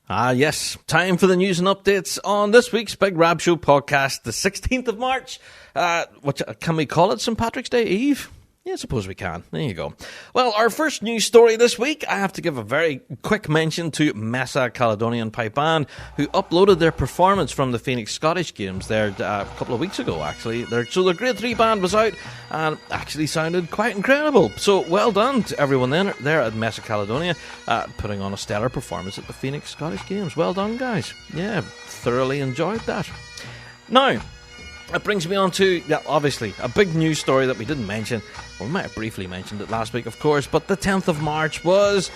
Yes, time for the news and updates on this week's Big Rab Show podcast, the 16th of March. Can we call it St. Patrick's Day Eve? Yeah, I suppose we can. There you go. Well, our first news story this week, I have to give a very quick mention to Mesa Caledonian Pipe Band, who uploaded their performance from the Phoenix Scottish Games there a couple of weeks ago, actually. Their Grade 3 band was out and actually sounded quite incredible. So well done to everyone there at Mesa Caledonia, putting on a stellar performance at the Phoenix Scottish Games. Well done, guys. Yeah, thoroughly enjoyed that. Now, it brings me on to, obviously, a big news story that we didn't mention. Well, we might have briefly mentioned it last week, of course, but the 10th of March was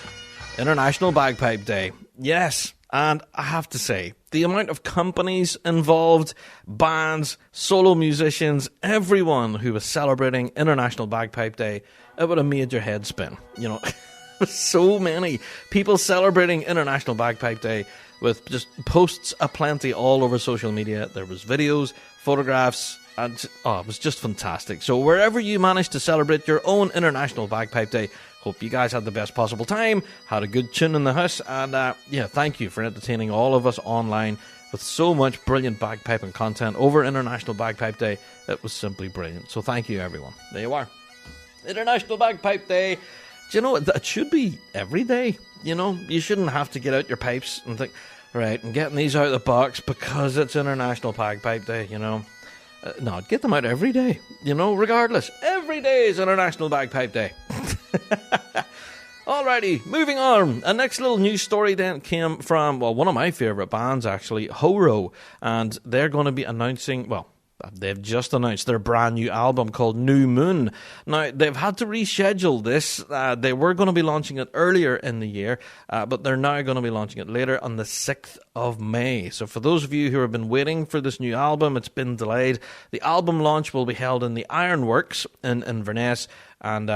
International Bagpipe Day. Yes, and I have to say, the amount of companies involved, bands, solo musicians, everyone who was celebrating International Bagpipe Day, it would have made your head spin. You know, so many people celebrating International Bagpipe Day with just posts aplenty all over social media. There was videos, photographs, and it was just fantastic. So wherever you managed to celebrate your own International Bagpipe Day, hope you guys had the best possible time, had a good tune in the house, and thank you for entertaining all of us online with so much brilliant bagpiping content over International Bagpipe Day. It was simply brilliant. So thank you, everyone. There you are. International Bagpipe Day. Do you know, it should be every day. You know, you shouldn't have to get out your pipes and think, right, I'm getting these out of the box because it's International Bagpipe Day, you know. No, get them out every day, you know, regardless. Every day is International Bagpipe Day. Alrighty, moving on. A next little news story then came from, one of my favourite bands, actually, Horo. And they're going to be announcing, they've just announced their brand new album called New Moon. Now, they've had to reschedule this. They were going to be launching it earlier in the year, but they're now going to be launching it later on the 6th of May. So for those of you who have been waiting for this new album, it's been delayed. The album launch will be held in the Ironworks in Inverness. And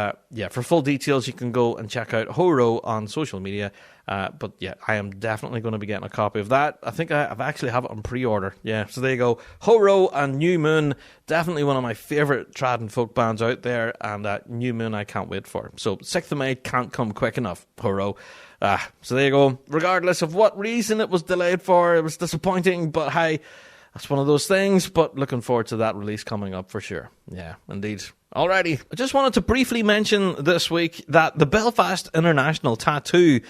for full details, you can go and check out Horo on social media. But yeah, I am definitely going to be getting a copy of that. I think I've actually have it on pre-order. Yeah, so there you go. Horo and New Moon, definitely one of my favourite trad and folk bands out there. And New Moon I can't wait for. So 6th of May can't come quick enough, Horo. So there you go. Regardless of what reason it was delayed for, it was disappointing. But hey, that's one of those things. But looking forward to that release coming up for sure. Yeah, indeed. Alrighty, I just wanted to briefly mention this week that the Belfast International Tattoo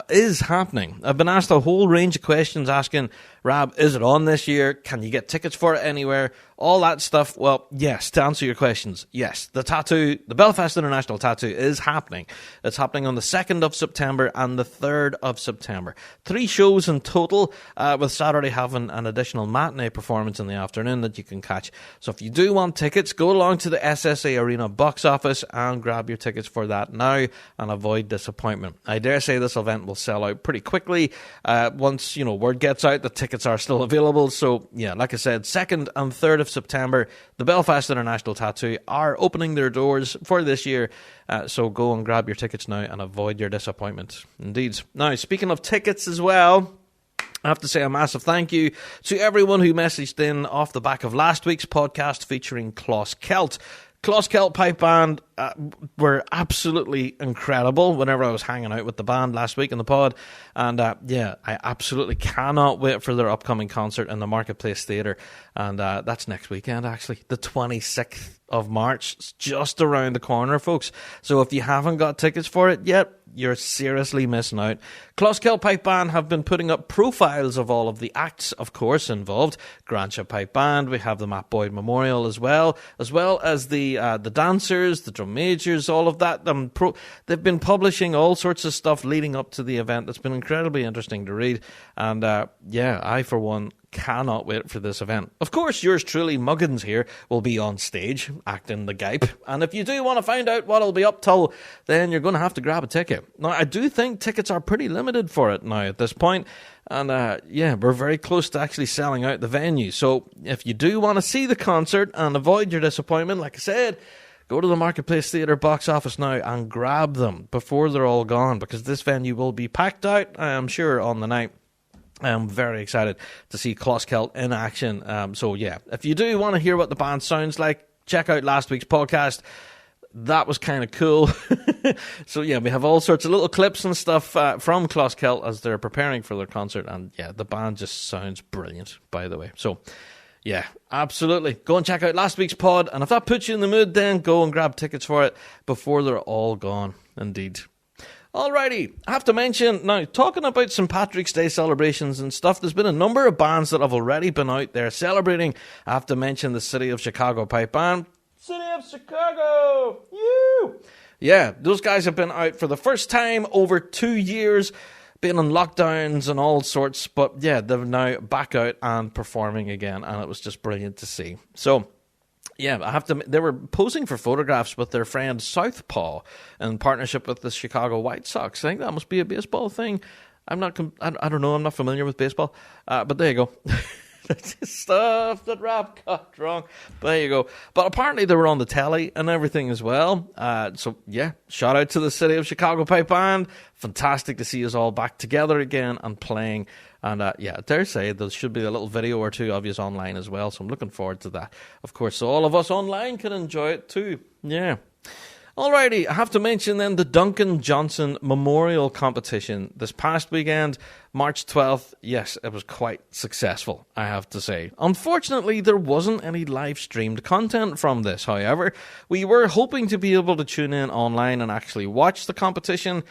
is happening. I've been asked a whole range of questions asking, Rab, is it on this year? Can you get tickets for it anywhere? All that stuff. Well, yes, to answer your questions, yes. The Belfast International Tattoo is happening. It's happening on the 2nd of September and the 3rd of September. 3 shows in total, with Saturday having an additional matinee performance in the afternoon that you can catch. So if you do want tickets, go along to the SSA Arena box office and grab your tickets for that now and avoid disappointment. I dare say this event will sell out pretty quickly. Once, word gets out, the tickets are still available. So yeah, like I said, 2nd and 3rd of September, the Belfast International Tattoo are opening their doors for this year. So go and grab your tickets now and avoid your disappointment. Indeed. Now, speaking of tickets as well, I have to say a massive thank you to everyone who messaged in off the back of last week's podcast featuring Closs Celt. Closs Celt Pipe Band were absolutely incredible whenever I was hanging out with the band last week in the pod. And I absolutely cannot wait for their upcoming concert in the Marketplace Theatre. And that's next weekend, actually, the 26th of March. It's just around the corner, folks. So if you haven't got tickets for it yet, you're seriously missing out. Closs Celt Pipe Band have been putting up profiles of all of the acts, of course, involved. Grantia Pipe Band, we have the Matt Boyd Memorial as well as the dancers, the drum majors, all of that. They've been publishing all sorts of stuff leading up to the event. It's been incredibly interesting to read. And I, for one, cannot wait for this event. Of course, yours truly, Muggins here, will be on stage acting the Gype. And if you do want to find out what I'll be up till, then you're going to have to grab a ticket. Now, I do think tickets are pretty limited for it now at this point. And we're very close to actually selling out the venue. So if you do want to see the concert and avoid your disappointment, like I said, go to the Marketplace Theatre box office now and grab them before they're all gone, because this venue will be packed out, I am sure, on the night. I'm very excited to see Closs Celt in action. If you do want to hear what the band sounds like, check out last week's podcast. that was kind of cool. So yeah, we have all sorts of little clips and stuff from Closkel as they're preparing for their concert, and yeah, the band just sounds brilliant, by the way. So yeah, absolutely. Go and check out last week's pod, and if that puts you in the mood, then go and grab tickets for it before they're all gone. Indeed. Alrighty, I have to mention, now, talking about St. Patrick's Day celebrations and stuff, there's been a number of bands that have already been out there celebrating. I have to mention the City of Chicago Pipe Band. City of Chicago! You! Yeah, those guys have been out for the first time over 2 years, been on lockdowns and all sorts, but yeah, they're now back out and performing again, and it was just brilliant to see. So, yeah, they were posing for photographs with their friend Southpaw in partnership with the Chicago White Sox. I think that must be a baseball thing. I don't know, I'm not familiar with baseball. But there you go. Stuff that rap got wrong. There you go. But apparently they were on the telly and everything as well. So yeah, shout out to the City of Chicago Pipe Band. Fantastic to see us all back together again and playing. And yeah, I dare say there should be a little video or two of you online as well. So I'm looking forward to that, of course, so all of us online can enjoy it too. Yeah. Alrighty, I have to mention then the Duncan Johnson Memorial Competition this past weekend, March 12th. Yes, it was quite successful, I have to say. Unfortunately, there wasn't any live streamed content from this, however. We were hoping to be able to tune in online and actually watch the competition.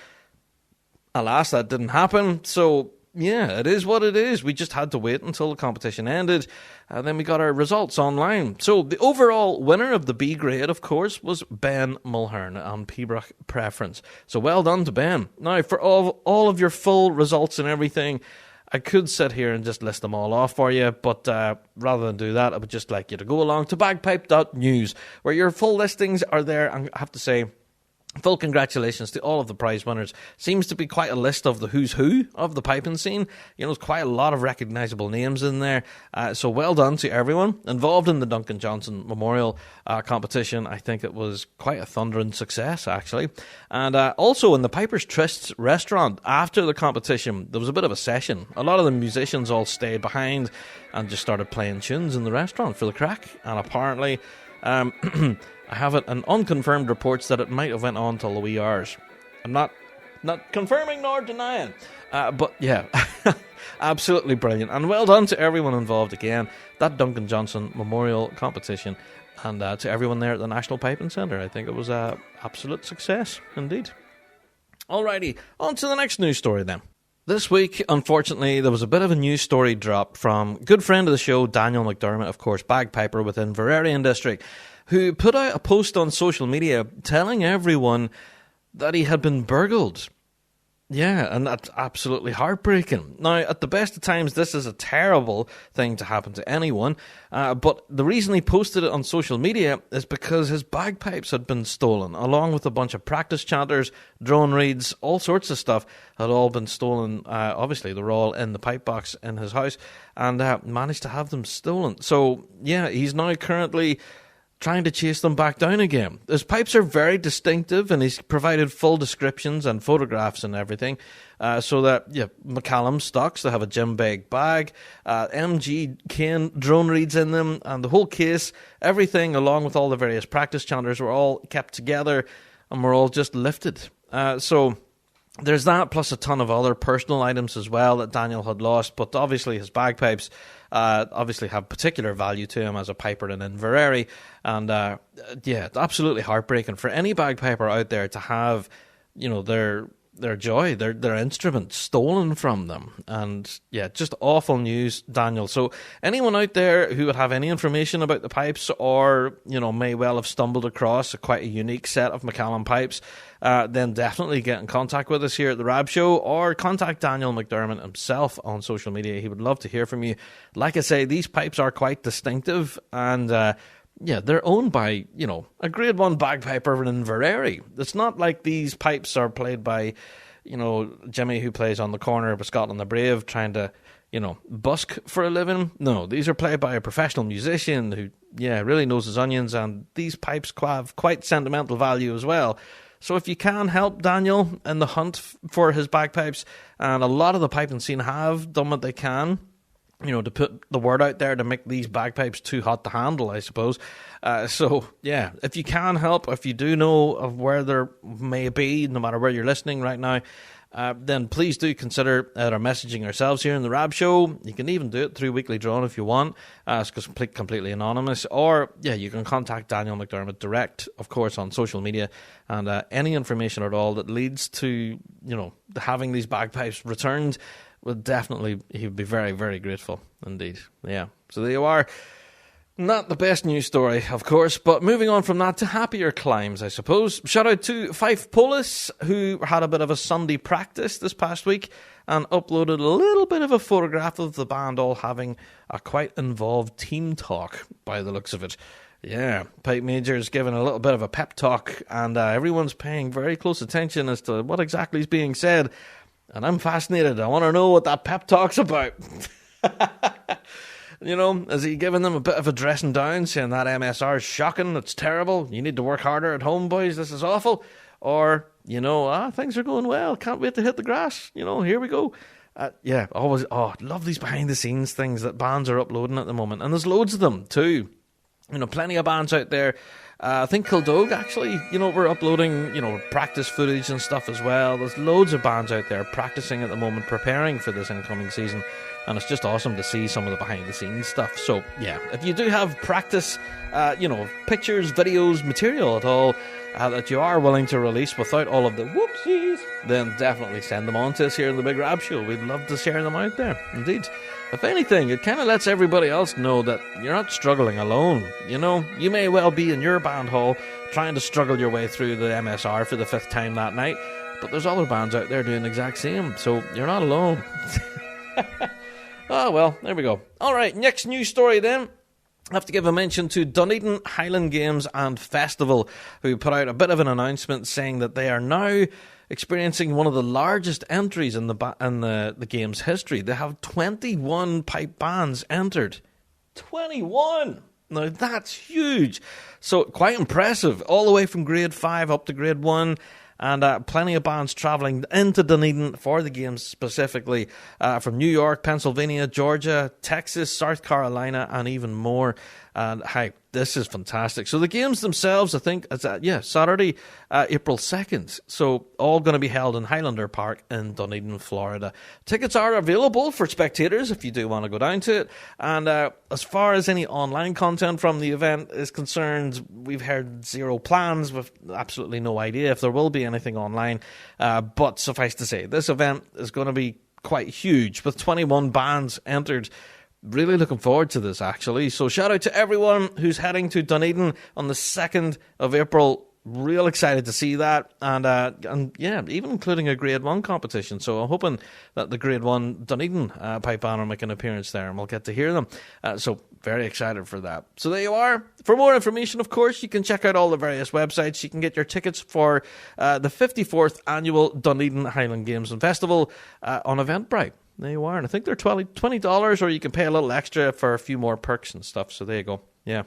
Alas, that didn't happen, so yeah, it is what it is. We just had to wait until the competition ended, and then we got our results online. So the overall winner of the B grade, of course, was Ben Mulhern on Pembroke Preference. So well done to Ben. Now, for all of your full results and everything, I could sit here and just list them all off for you, but rather than do that, I would just like you to go along to bagpipe.news, where your full listings are there. And I have to say, full congratulations to all of the prize winners. Seems to be quite a list of the who's who of the piping scene. You know, there's quite a lot of recognisable names in there. So well done to everyone involved in the Duncan Johnson Memorial competition. I think it was quite a thundering success, actually. And also in the Piper's Trysts restaurant, after the competition, there was a bit of a session. A lot of the musicians all stayed behind and just started playing tunes in the restaurant for the crack. And apparently I have an unconfirmed reports that it might have went on till the wee hours. I'm not confirming nor denying. But yeah, absolutely brilliant. And well done to everyone involved again. That Duncan Johnson Memorial Competition. And to everyone there at the National Piping Centre. I think it was an absolute success indeed. Alrighty, on to the next news story then. This week, unfortunately, there was a bit of a news story drop from a good friend of the show, Daniel McDermott, of course, bagpiper within Verarian District, who put out a post on social media telling everyone that he had been burgled. Yeah, and that's absolutely heartbreaking. Now, at the best of times, this is a terrible thing to happen to anyone, but the reason he posted it on social media is because his bagpipes had been stolen, along with a bunch of practice chanters, drone reeds, all sorts of stuff had all been stolen. Obviously, they were all in the pipe box in his house, and managed to have them stolen. So, yeah, he's now currently trying to chase them back down again. His pipes are very distinctive, and he's provided full descriptions and photographs and everything, so that, yeah, McCallum stocks, they have a gym bag, MG cane drone reeds in them, and the whole case, everything along with all the various practice chanters were all kept together and were all just lifted. So there's that, plus a ton of other personal items as well that Daniel had lost, but obviously his bagpipes obviously have particular value to him as a piper in Inverary, and yeah, it's absolutely heartbreaking for any bagpiper out there to have, you know, their joy, their instrument stolen from them. And yeah, just awful news, Daniel. So anyone out there who would have any information about the pipes, or, you know, may well have stumbled across quite a unique set of McCallum pipes, then definitely get in contact with us here at the Rab Show, or contact Daniel McDermott himself on social media. He would love to hear from you. Like I say, these pipes are quite distinctive, and yeah, they're owned by, you know, a grade 1 bagpiper in Inverary. It's not like these pipes are played by, you know, Jimmy who plays on the corner of Scotland the Brave trying to, you know, busk for a living. No, these are played by a professional musician who, yeah, really knows his onions, and these pipes have quite sentimental value as well. So if you can help Daniel in the hunt for his bagpipes, and a lot of the piping scene have done what they can, to put the word out there to make these bagpipes too hot to handle, I suppose. So, yeah, if you can help, if you do know of where there may be, no matter where you're listening right now, then please do consider either messaging ourselves here in the Rab Show. You can even do it through Weekly Drawn if you want. It's completely anonymous. Or, yeah, you can contact Daniel McDermott direct, of course, on social media. And any information at all that leads to, having these bagpipes returned, he would be very, very grateful indeed. Yeah, so there you are. Not the best news story, of course, but moving on from that to happier climes, I suppose. Shout out to Fife Polis, who had a bit of a Sunday practice this past week and uploaded a little bit of a photograph of the band all having a quite involved team talk, by the looks of it. Yeah, Pipe Major's giving a little bit of a pep talk, and everyone's paying very close attention as to what exactly is being said. And I'm fascinated. I want to know what that pep talk's about. Is he giving them a bit of a dressing down, saying that MSR is shocking, it's terrible, you need to work harder at home, boys, this is awful? Or, things are going well, can't wait to hit the grass, here we go. Love these behind-the-scenes things that bands are uploading at the moment. And there's loads of them, too. Plenty of bands out there. I think Kildog, actually, we're uploading, practice footage and stuff as well. There's loads of bands out there practicing at the moment, preparing for this incoming season. And it's just awesome to see some of the behind-the-scenes stuff. So, yeah, if you do have practice, pictures, videos, material at all that you are willing to release without all of the whoopsies, then definitely send them on to us here in the Big Rab Show. We'd love to share them out there, indeed. If anything, it kind of lets everybody else know that you're not struggling alone. You may well be in your band hall trying to struggle your way through the MSR for the 5th time that night, but there's other bands out there doing the exact same, so you're not alone. Oh, well, there we go. All right, next news story then. I have to give a mention to Dunedin Highland Games and Festival, who put out a bit of an announcement saying that they are now experiencing one of the largest entries in the game's history. They have 21 pipe bands entered. 21! Now, that's huge. So, quite impressive. All the way from grade 5 up to grade 1. And plenty of bands travelling into Dunedin for the games specifically from New York, Pennsylvania, Georgia, Texas, South Carolina, and even more. And hey, this is fantastic. So the games themselves, I think, Saturday, April 2nd. So all going to be held in Highlander Park in Dunedin, Florida. Tickets are available for spectators if you do want to go down to it. And as far as any online content from the event is concerned, we've heard zero plans with absolutely no idea if there will be anything online. But suffice to say, this event is going to be quite huge with 21 bands entered. Really looking forward to this, actually. So shout out to everyone who's heading to Dunedin on the 2nd of April. Real excited to see that. And yeah, even including a Grade 1 competition. So I'm hoping that the Grade 1 Dunedin pipe band will make an appearance there and we'll get to hear them. So very excited for that. So there you are. For more information, of course, you can check out all the various websites. You can get your tickets for the 54th Annual Dunedin Highland Games and Festival on Eventbrite. There you are. And I think they're $20, or you can pay a little extra for a few more perks and stuff. So there you go. Yeah.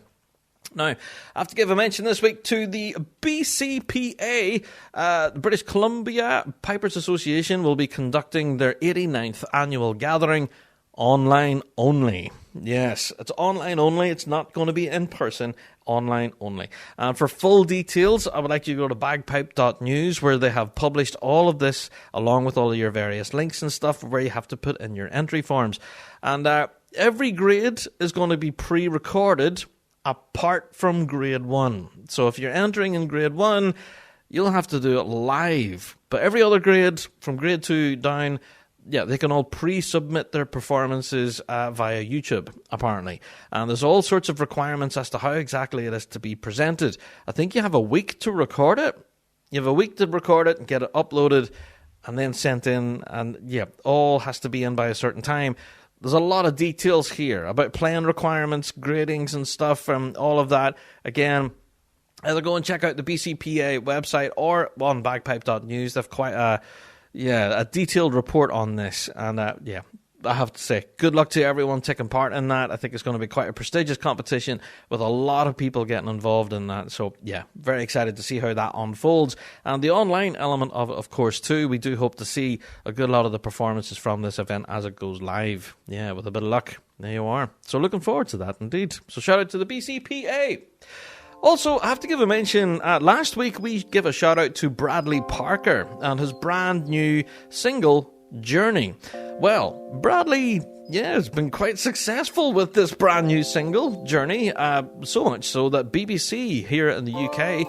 Now, I have to give a mention this week to the BCPA. The British Columbia Pipers Association will be conducting their 89th annual gathering online only. Yes, it's online only. It's not going to be in person. Online only. And for full details, I would like you to go to bagpipe.news, where they have published all of this along with all of your various links and stuff where you have to put in your entry forms. And every grade is going to be pre-recorded apart from grade 1. So if you're entering in grade 1, you'll have to do it live. But every other grade, from grade 2 down, yeah, they can all pre-submit their performances via YouTube, apparently. And there's all sorts of requirements as to how exactly it is to be presented. I think you have a week to record it. You have a week to record it and get it uploaded and then sent in. And yeah, all has to be in by a certain time. There's a lot of details here about playing requirements, gradings and stuff, and all of that. Again, either go and check out the BCPA website or on bagpipe.news. They've quite a detailed report on this. And I have to say, good luck to everyone taking part in that. I think it's going to be quite a prestigious competition with a lot of people getting involved in that. So, yeah, very excited to see how that unfolds. And the online element of course, too. We do hope to see a good lot of the performances from this event as it goes live. Yeah, with a bit of luck. There you are. So looking forward to that indeed. So shout out to the BCPA. Also, I have to give a mention, last week we gave a shout out to Bradley Parker and his brand new single, Journey. Well, Bradley, has been quite successful with this brand new single, Journey, so much so that BBC here in the UK,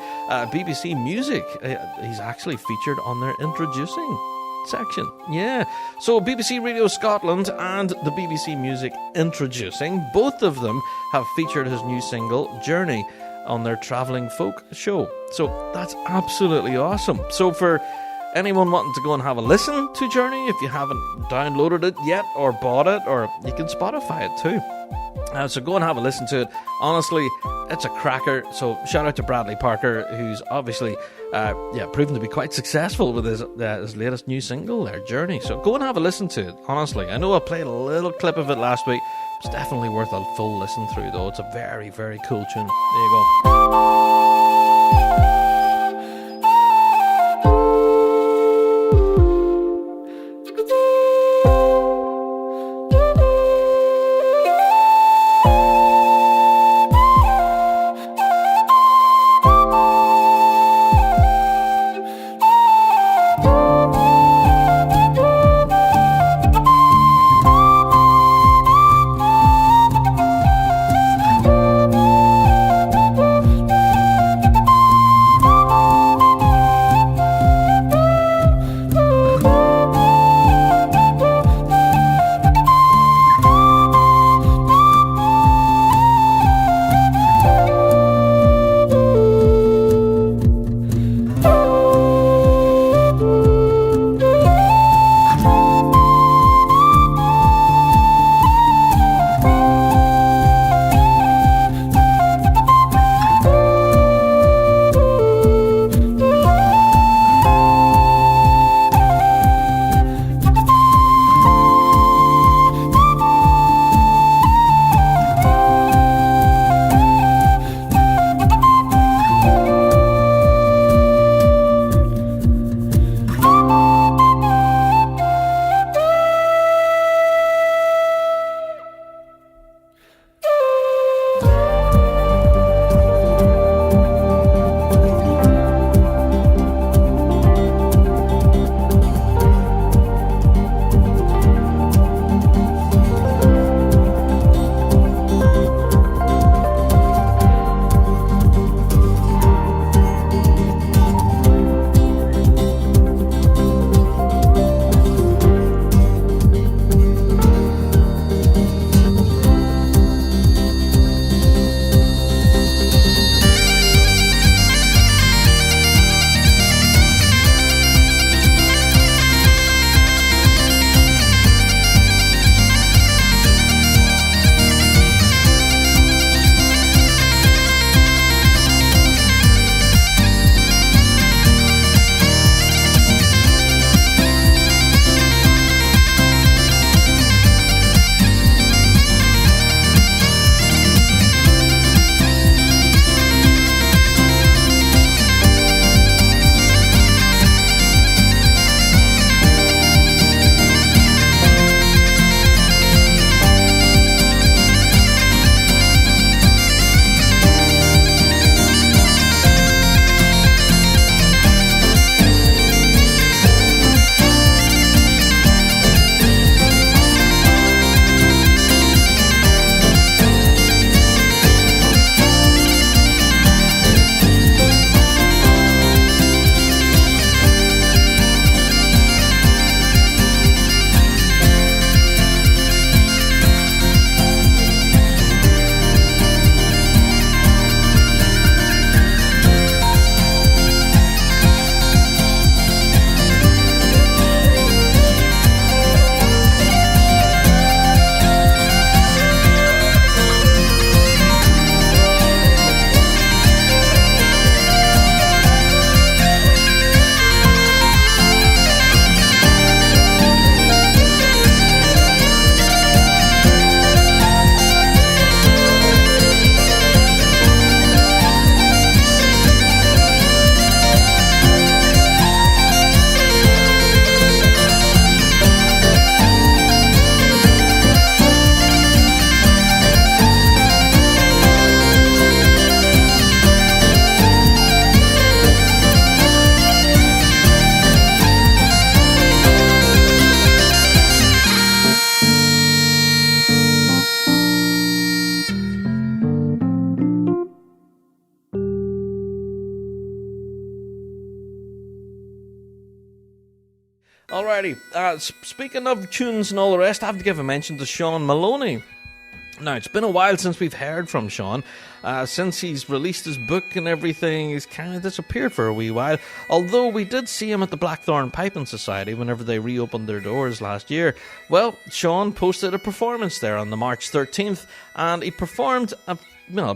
BBC Music, he's actually featured on their introducing section. Yeah, so BBC Radio Scotland and the BBC Music Introducing, both of them have featured his new single, Journey, on their travelling folk show. So that's absolutely awesome. So for anyone wanting to go and have a listen to Journey, if you haven't downloaded it yet or bought it, or you can Spotify it too. So go and have a listen to it. Honestly, it's a cracker. So shout out to Bradley Parker, who's obviously proven to be quite successful with his latest new single, their Journey. So go and have a listen to it. Honestly, I know I played a little clip of it last week. It's definitely worth a full listen through, though. It's a very, very cool tune. There you go. Alrighty, speaking of tunes and all the rest, I have to give a mention to Sean Maloney. Now, it's been a while since we've heard from Sean. Since he's released his book and everything, he's kind of disappeared for a wee while. Although we did see him at the Blackthorn Piping Society whenever they reopened their doors last year. Well, Sean posted a performance there on the March 13th, and he performed a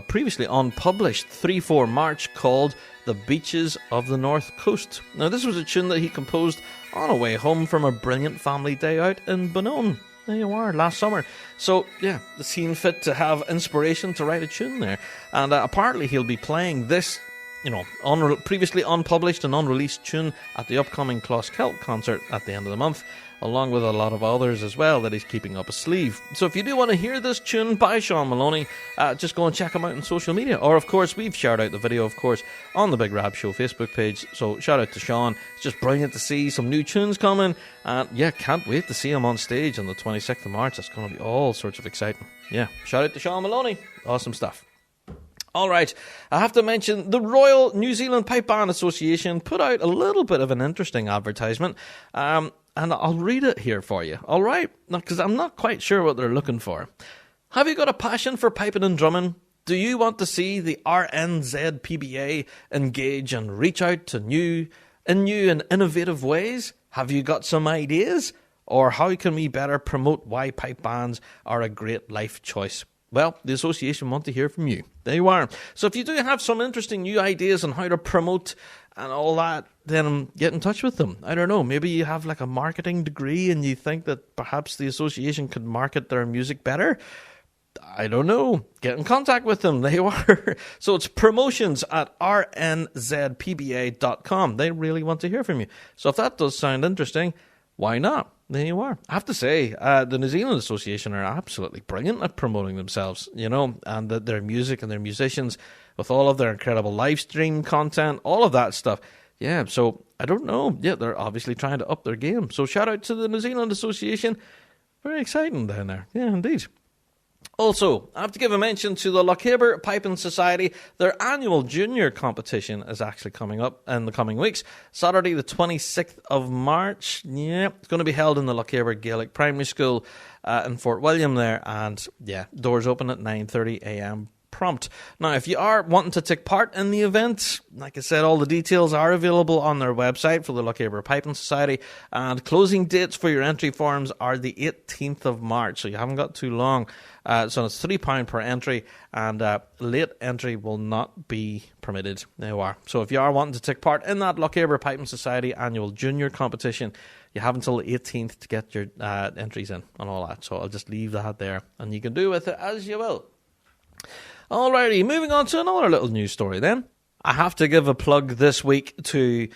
previously unpublished 3/4 march called The Beaches of the North Coast. Now, this was a tune that he composed on a way home from a brilliant family day out in Bunone. There you are, last summer. So, yeah, the scene fit to have inspiration to write a tune there. And apparently he'll be playing this, previously unpublished and unreleased tune at the upcoming Closkelt concert at the end of the month, along with a lot of others as well that he's keeping up his sleeve. So if you do want to hear this tune by Sean Maloney, just go and check him out on social media. Or, of course, we've shared out the video, of course, on the Big Rab Show Facebook page. So shout out to Sean. It's just brilliant to see some new tunes coming. And, yeah, can't wait to see him on stage on the 26th of March. That's going to be all sorts of exciting. Yeah, shout out to Sean Maloney. Awesome stuff. Alright, I have to mention the Royal New Zealand Pipe Band Association put out a little bit of an interesting advertisement. And I'll read it here for you, alright? Because I'm not quite sure what they're looking for. Have you got a passion for piping and drumming? Do you want to see the RNZPBA engage and reach out to new and innovative ways? Have you got some ideas? Or how can we better promote why pipe bands are a great life choice? Well, the association want to hear from you. There you are. So if you do have some interesting new ideas on how to promote and all that, then get in touch with them. I don't know, maybe you have like a marketing degree and you think that perhaps the association could market their music better. I don't know. Get in contact with them. There you are. So it's promotions@rnzpba.com. They really want to hear from you. So if that does sound interesting, why not? There you are. I have to say, the New Zealand Association are absolutely brilliant at promoting themselves, and their music and their musicians with all of their incredible live stream content, all of that stuff. Yeah, so I don't know. Yeah, they're obviously trying to up their game. So shout out to the New Zealand Association. Very exciting down there. Yeah, indeed. Also, I have to give a mention to the Lochaber Piping Society. Their annual junior competition is actually coming up in the coming weeks. Saturday the 26th of March. Yeah, it's going to be held in the Lochaber Gaelic Primary School in Fort William there. And yeah, doors open at 9:30 a.m. prompt. Now, if you are wanting to take part in the event, like I said, all the details are available on their website for the Lochaber Piping Society, and closing dates for your entry forms are the 18th of March, so you haven't got too long. So it's £3 per entry, and late entry will not be permitted. There you are. So if you are wanting to take part in that Lochaber Piping Society annual junior competition, you have until the 18th to get your entries in and all that. So I'll just leave that there, and you can do with it as you will. Alrighty, moving on to another little news story then. I have to give a plug this week to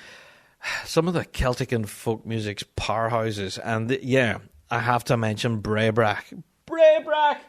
some of the Celtic and folk music's powerhouses. And yeah, I have to mention Braebrack. Braebrack!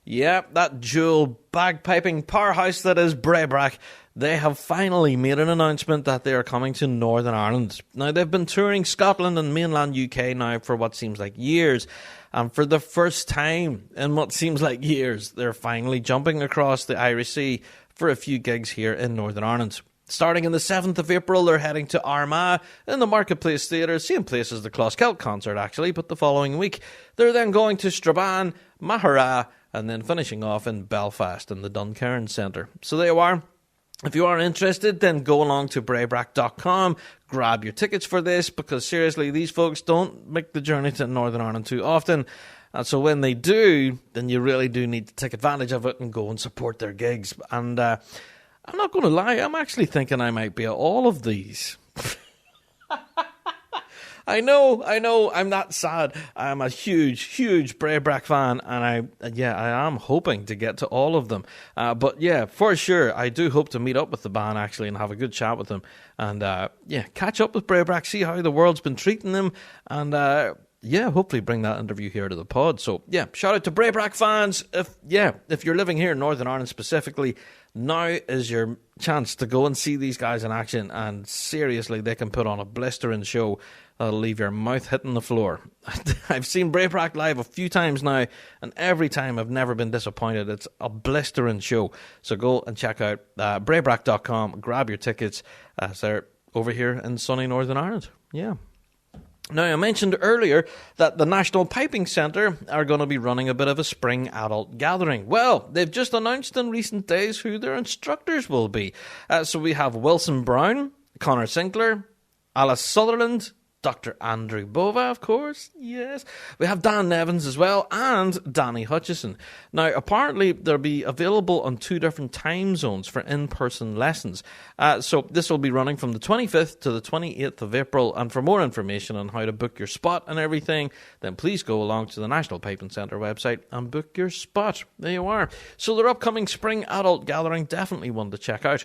Yeah, that dual bagpiping powerhouse that is Braebrack. They have finally made an announcement that they are coming to Northern Ireland. Now, they've been touring Scotland and mainland UK now for what seems like years. And for the first time in what seems like years, they're finally jumping across the Irish Sea for a few gigs here in Northern Ireland. Starting on the 7th of April, they're heading to Armagh in the Marketplace Theatre, same place as the Closkelt concert actually, but the following week. They're then going to Strabane, Mahara, and then finishing off in Belfast in the Duncan Centre. So there you are. If you are interested, then go along to braebrack.com, grab your tickets for this, because seriously, these folks don't make the journey to Northern Ireland too often. And so when they do, then you really do need to take advantage of it and go and support their gigs. And I'm not going to lie, I'm actually thinking I might be at all of these. I know, I'm not sad. I'm a huge Braebrack fan, and I am hoping to get to all of them. But yeah, for sure, I do hope to meet up with the band actually and have a good chat with them. And catch up with Braebrack, see how the world's been treating them, and hopefully bring that interview here to the pod. So yeah, shout out to Braebrack fans. If you're living here in Northern Ireland specifically, now is your chance to go and see these guys in action, and seriously, they can put on a blistering show that'll leave your mouth hitting the floor. I've seen Braebrack live a few times now, and every time I've never been disappointed. It's a blistering show. So go and check out braebrack.com, grab your tickets. They're over here in sunny Northern Ireland. Yeah. Now, I mentioned earlier that the National Piping Centre are going to be running a bit of a spring adult gathering. Well, they've just announced in recent days who their instructors will be. So we have Wilson Brown, Connor Sinclair, Alice Sutherland, Dr. Andrew Bova, of course, yes. We have Dan Nevins as well, and Danny Hutchison. Now, apparently, they'll be available on 2 different time zones for in-person lessons. So this will be running from the 25th to the 28th of April, and for more information on how to book your spot and everything, then please go along to the National Piping Centre website and book your spot. There you are. So their upcoming spring adult gathering, definitely one to check out.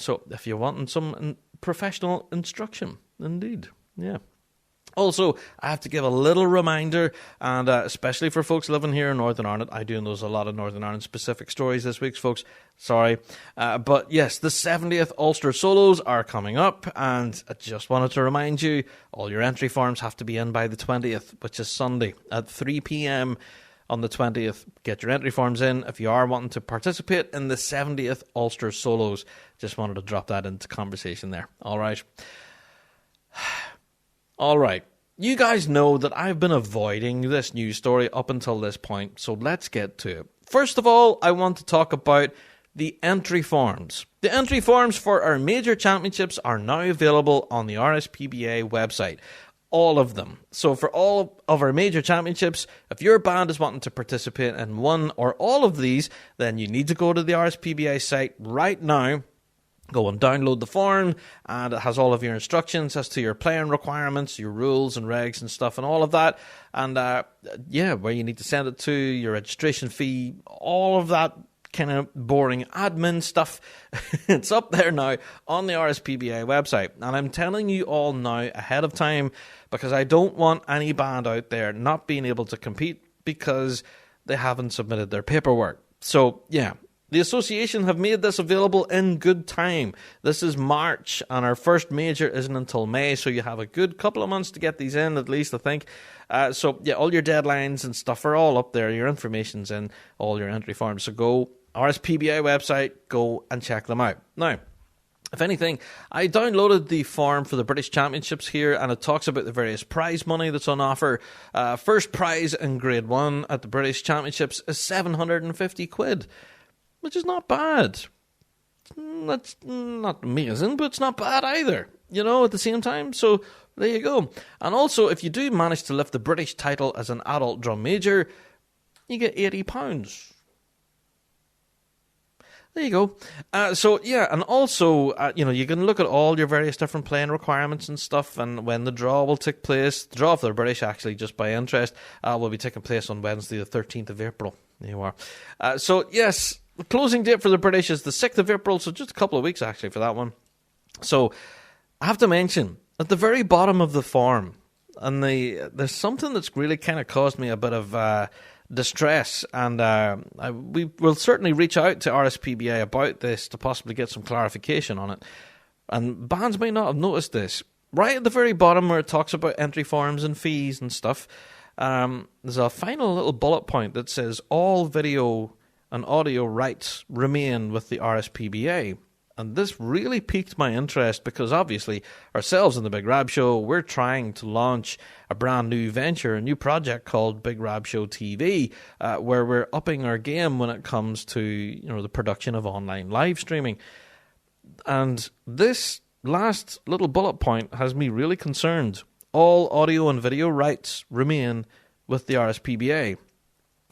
So if you're wanting some professional instruction, indeed. Yeah. Also, I have to give a little reminder, and especially for folks living here in Northern Ireland, I do know there's a lot of Northern Ireland specific stories this week, folks. Sorry. But yes, the 70th Ulster Solos are coming up, and I just wanted to remind you, all your entry forms have to be in by the 20th, which is Sunday, at 3 p.m. on the 20th. Get your entry forms in if you are wanting to participate in the 70th Ulster Solos. Just wanted to drop that into conversation there. All right. All right, you guys know that I've been avoiding this news story up until this point, so let's get to it. First of all, I want to talk about the entry forms. The entry forms for our major championships are now available on the RSPBA website. All of them. So for all of our major championships, if your band is wanting to participate in one or all of these, then you need to go to the RSPBA site right now. Go and download the form, and it has all of your instructions as to your playing requirements, your rules and regs and stuff and all of that. And where you need to send it to, your registration fee, all of that kind of boring admin stuff. It's up there now on the RSPBA website. And I'm telling you all now ahead of time because I don't want any band out there not being able to compete because they haven't submitted their paperwork. So, yeah. The association have made this available in good time. This is March, and our first major isn't until May, so you have a good couple of months to get these in, at least, I think. So, yeah, all your deadlines and stuff are all up there. Your information's in all your entry forms. So go, RSPBA website, go and check them out. Now, if anything, I downloaded the form for the British Championships here, and it talks about the various prize money that's on offer. First prize in Grade 1 at the British Championships is 750 quid. Which is not bad. That's not amazing, but it's not bad either, at the same time. So there you go. And also, if you do manage to lift the British title as an adult drum major, you get £80. There you go. And also, you can look at all your various different playing requirements and stuff, and when the draw will take place. The draw for the British, actually, just by interest, will be taking place on Wednesday, the 13th of April. There you are. Yes. The closing date for the British is the 6th of April, so just a couple of weeks, actually, for that one. So, I have to mention, at the very bottom of the form, and there's something that's really kind of caused me a bit of distress, and we will certainly reach out to RSPBA about this to possibly get some clarification on it. And bands may not have noticed this. Right at the very bottom where it talks about entry forms and fees and stuff, there's a final little bullet point that says all video and audio rights remain with the RSPBA. And this really piqued my interest because obviously ourselves in the Big Rab Show, we're trying to launch a brand new venture, a new project called Big Rab Show TV, where we're upping our game when it comes to the production of online live streaming. And this last little bullet point has me really concerned. All audio and video rights remain with the RSPBA.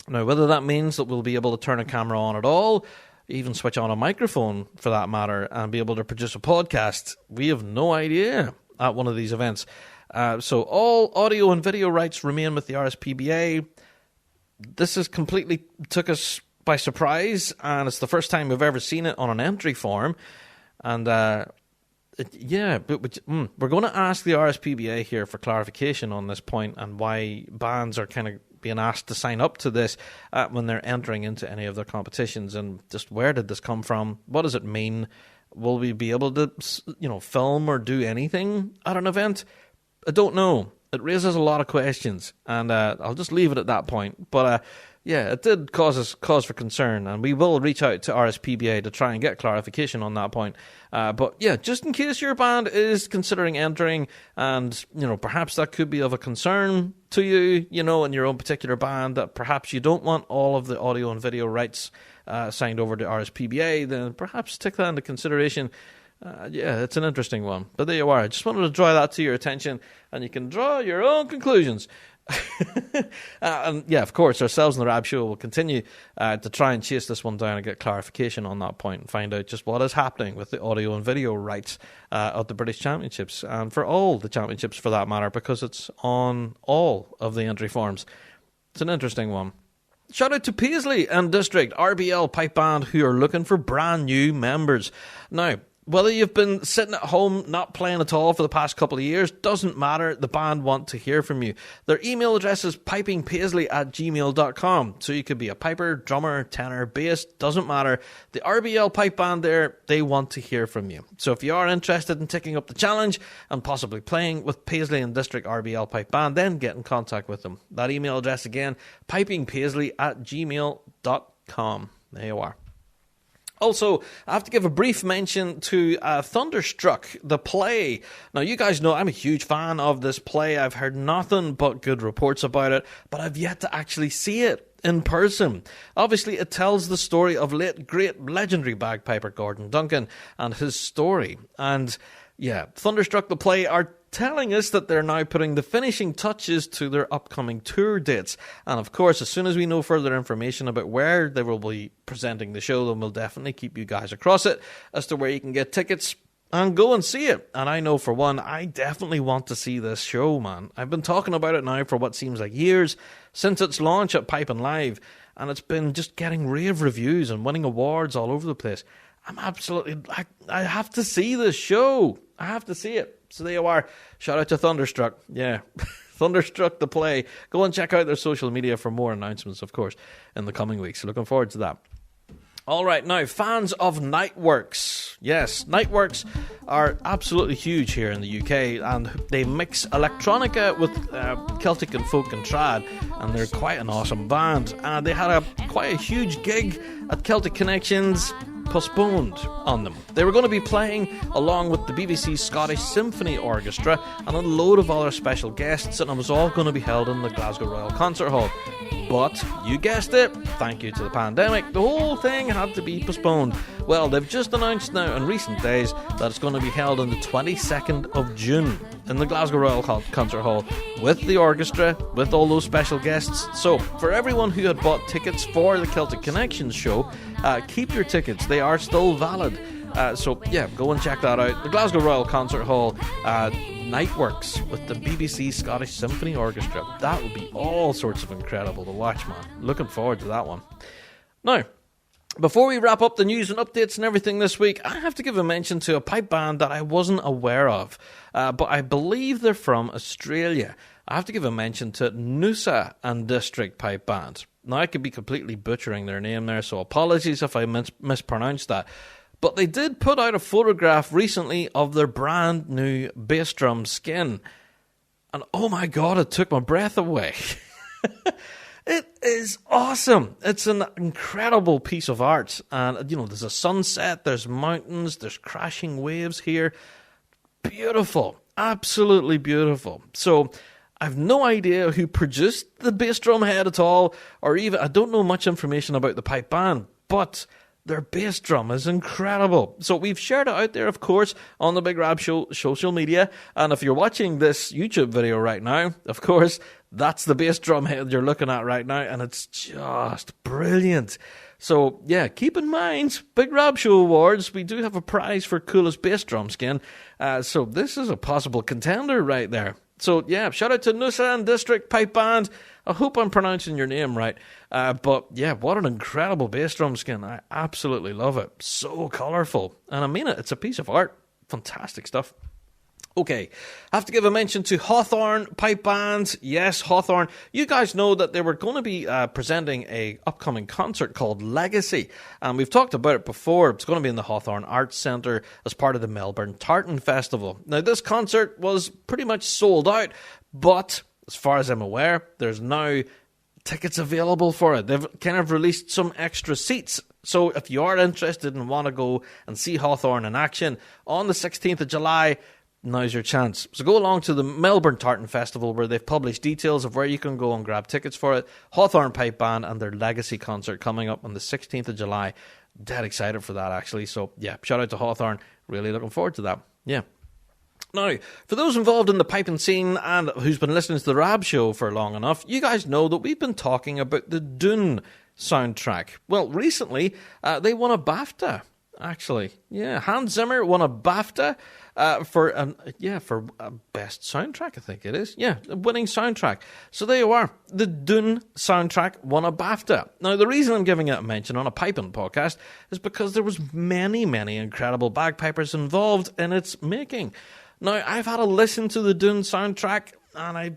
Now, whether that means that we'll be able to turn a camera on at all, even switch on a microphone for that matter, and be able to produce a podcast, we have no idea at one of these events. So all audio and video rights remain with the RSPBA. This has completely took us by surprise, and it's the first time we've ever seen it on an entry form. And we're going to ask the RSPBA here for clarification on this point and why bands are kind of being asked to sign up to this when they're entering into any of their competitions, and just where did this come from? What does it mean? Will we be able to, film or do anything at an event? I don't know. It raises a lot of questions, and I'll just leave it at that point. But yeah, it did cause for concern, and we will reach out to RSPBA to try and get clarification on that point. But yeah, just in case your band is considering entering, and perhaps that could be of a concern to you, in your own particular band, that perhaps you don't want all of the audio and video rights signed over to RSPBA, then perhaps take that into consideration. Yeah, it's an interesting one. But there you are. I just wanted to draw that to your attention, and you can draw your own conclusions. And yeah, of course, ourselves and the Rab Show will continue to try and chase this one down and get clarification on that point and find out just what is happening with the audio and video rights of the British Championships, and for all the championships for that matter, because it's on all of the entry forms. It's an interesting one. Shout out to Paisley and District RBL Pipe Band, who are looking for brand new members. Now, whether you've been sitting at home not playing at all for the past couple of years, doesn't matter. The band want to hear from you. Their email address is pipingpaisley@gmail.com. So you could be a piper, drummer, tenor, bass, doesn't matter. The RBL Pipe Band there, they want to hear from you. So if you are interested in taking up the challenge and possibly playing with Paisley and District RBL Pipe Band, then get in contact with them. That email address again, pipingpaisley@gmail.com. There you are. Also, I have to give a brief mention to Thunderstruck, the play. Now, you guys know I'm a huge fan of this play. I've heard nothing but good reports about it, but I've yet to actually see it in person. Obviously, it tells the story of late, great, legendary bagpiper Gordon Duncan and his story. And yeah, Thunderstruck, the play, are telling us that they're now putting the finishing touches to their upcoming tour dates. And of course, as soon as we know further information about where they will be presenting the show, then we'll definitely keep you guys across it as to where you can get tickets and go and see it. And I know for one, I definitely want to see this show, man. I've been talking about it now for what seems like years, since its launch at Pipe and Live, and it's been just getting rave reviews and winning awards all over the place. I'm absolutely, I have to see this show. I have to see it. So there you are. Shout out to Thunderstruck. Yeah, Thunderstruck the play. Go and check out their social media for more announcements, of course, in the coming weeks. Looking forward to that. All right, now, fans of Nightworks. Yes, Nightworks are absolutely huge here in the UK, and they mix electronica with Celtic and folk and trad, and they're quite an awesome band. And they had quite a huge gig at Celtic Connections, postponed on them. They were going to be playing along with the BBC Scottish Symphony Orchestra and a load of other special guests, and it was all going to be held in the Glasgow Royal Concert Hall. But, you guessed it, thank you to the pandemic, the whole thing had to be postponed. Well, they've just announced now in recent days that it's going to be held on the 22nd of June in the Glasgow Royal Concert Hall with the orchestra, with all those special guests. So, for everyone who had bought tickets for the Celtic Connections show, keep your tickets, they are still valid. So, yeah, go and check that out. The Glasgow Royal Concert Hall, Nightworks with the BBC Scottish Symphony Orchestra. That would be all sorts of incredible to watch, man. Looking forward to that one. Now, before we wrap up the news and updates and everything this week, I have to give a mention to a pipe band that I wasn't aware of, but I believe they're from Australia. I have to give a mention to Noosa and District Pipe Band. Now, I could be completely butchering their name there, so apologies if I mispronounced that. But they did put out a photograph recently of their brand new bass drum skin. And oh my God, it took my breath away. It is awesome. It's an incredible piece of art. And, there's a sunset, there's mountains, there's crashing waves here. Beautiful. Absolutely beautiful. So, I've no idea who produced the bass drum head at all, or even, I don't know much information about the pipe band, but their bass drum is incredible. So we've shared it out there, of course, on the Big Rab Show social media. And if you're watching this YouTube video right now, of course, that's the bass drum head you're looking at right now. And it's just brilliant. So, yeah, keep in mind, Big Rab Show Awards, we do have a prize for coolest bass drum skin. So this is a possible contender right there. So, yeah, shout out to Noosa and District Pipe Band. I hope I'm pronouncing your name right. But, yeah, what an incredible bass drum skin. I absolutely love it. So colourful. And I mean it, it's a piece of art. Fantastic stuff. Okay, I have to give a mention to Hawthorne Pipe Band. Yes, Hawthorne. You guys know that they were going to be presenting a upcoming concert called Legacy. And we've talked about it before. It's going to be in the Hawthorne Arts Centre as part of the Melbourne Tartan Festival. Now, this concert was pretty much sold out, but as far as I'm aware, there's now tickets available for it. They've kind of released some extra seats. So if you are interested and want to go and see Hawthorne in action on the 16th of July, now's your chance. So go along to the Melbourne Tartan Festival, where they've published details of where you can go and grab tickets for it. Hawthorne Pipe Band and their Legacy concert coming up on the 16th of July. Dead excited for that, actually. So yeah, shout out to Hawthorne. Really looking forward to that. Yeah. Now, for those involved in the piping scene and who's been listening to the Rab Show for long enough, you guys know that we've been talking about the Dune soundtrack. Well, recently, they won a BAFTA, actually. Yeah, Hans Zimmer won a BAFTA for best soundtrack, I think it is. Yeah, a winning soundtrack. So there you are. The Dune soundtrack won a BAFTA. Now, the reason I'm giving it a mention on a piping podcast is because there was many, many incredible bagpipers involved in its making. Now, I've had a listen to the Dune soundtrack, and I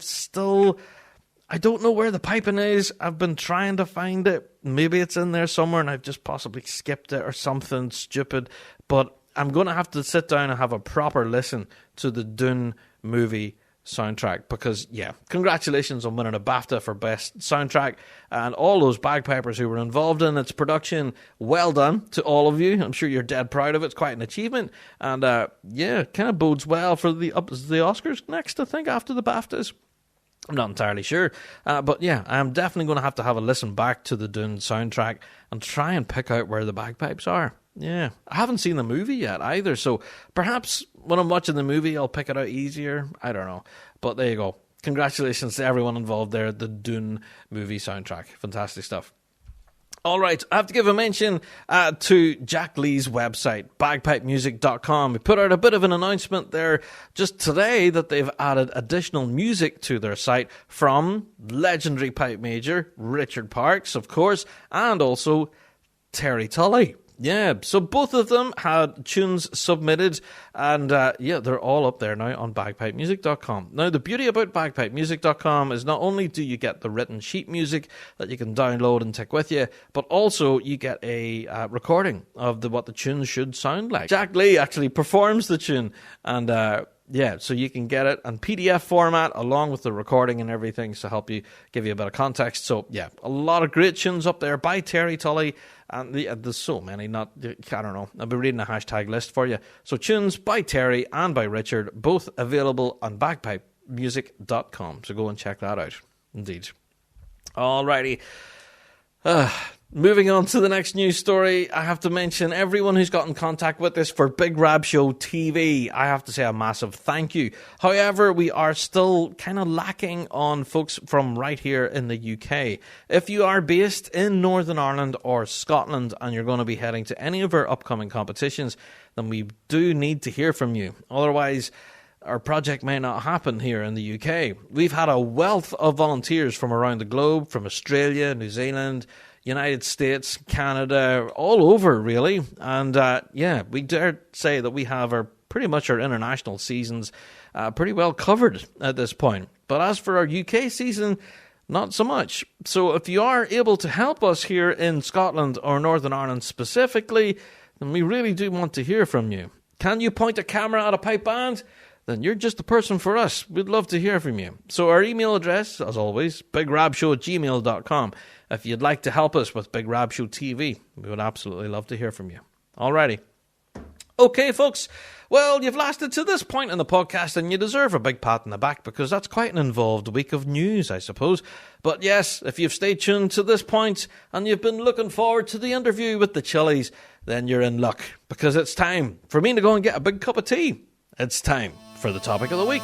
don't know where the piping is. I've been trying to find it. Maybe it's in there somewhere, and I've just possibly skipped it or something stupid. But I'm going to have to sit down and have a proper listen to the Dune movie soundtrack, because, yeah, congratulations on winning a BAFTA for Best Soundtrack, and all those bagpipers who were involved in its production. Well done to all of you. I'm sure you're dead proud of it. It's quite an achievement, and yeah, kind of bodes well for the Oscars next, I think, after the BAFTAs. I'm not entirely sure, but yeah, I'm definitely going to have a listen back to the Dune soundtrack and try and pick out where the bagpipes are. Yeah, I haven't seen the movie yet either, so perhaps when I'm watching the movie, I'll pick it out easier. I don't know, but there you go. Congratulations to everyone involved there, the Dune movie soundtrack. Fantastic stuff. All right, I have to give a mention to Jack Lee's website, bagpipemusic.com. We put out a bit of an announcement there just today that they've added additional music to their site from legendary pipe major Richard Parkes, of course, and also Terry Tully. Yeah, so both of them had tunes submitted, and yeah, they're all up there now on bagpipemusic.com. Now, the beauty about bagpipemusic.com is not only do you get the written sheet music that you can download and take with you, but also you get a recording of what the tune should sound like. Jack Lee actually performs the tune, and yeah, so you can get it in PDF format along with the recording and everything to help you, give you a bit of context. So yeah, a lot of great tunes up there by Terry Tully, and there's so many, I don't know, I'll be reading a hashtag list for you. So tunes by Terry and by Richard, both available on bagpipemusic.com. So go and check that out. Indeed. Alrighty. Moving on to the next news story, I have to mention everyone who's got in contact with us for Big Rab Show TV. I have to say a massive thank you. However, we are still kind of lacking on folks from right here in the UK. If you are based in Northern Ireland or Scotland and you're going to be heading to any of our upcoming competitions, then we do need to hear from you. Otherwise, our project may not happen here in the UK. We've had a wealth of volunteers from around the globe, from Australia, New Zealand, United States, Canada, all over really, and yeah, we dare say that we have pretty much our international seasons pretty well covered at this point. But as for our UK season, not so much. So if you are able to help us here in Scotland or Northern Ireland specifically, then we really do want to hear from you. Can you point a camera at a pipe band? Then you're just the person for us. We'd love to hear from you. So our email address, as always, bigrabshow@gmail.com. If you'd like to help us with Big Rab Show TV, we would absolutely love to hear from you. Alrighty. Okay, folks. Well, you've lasted to this point in the podcast, and you deserve a big pat on the back, because that's quite an involved week of news, I suppose. But yes, if you've stayed tuned to this point, and you've been looking forward to the interview with the Chillies, then you're in luck, because it's time for me to go and get a big cup of tea. It's time for the topic of the week.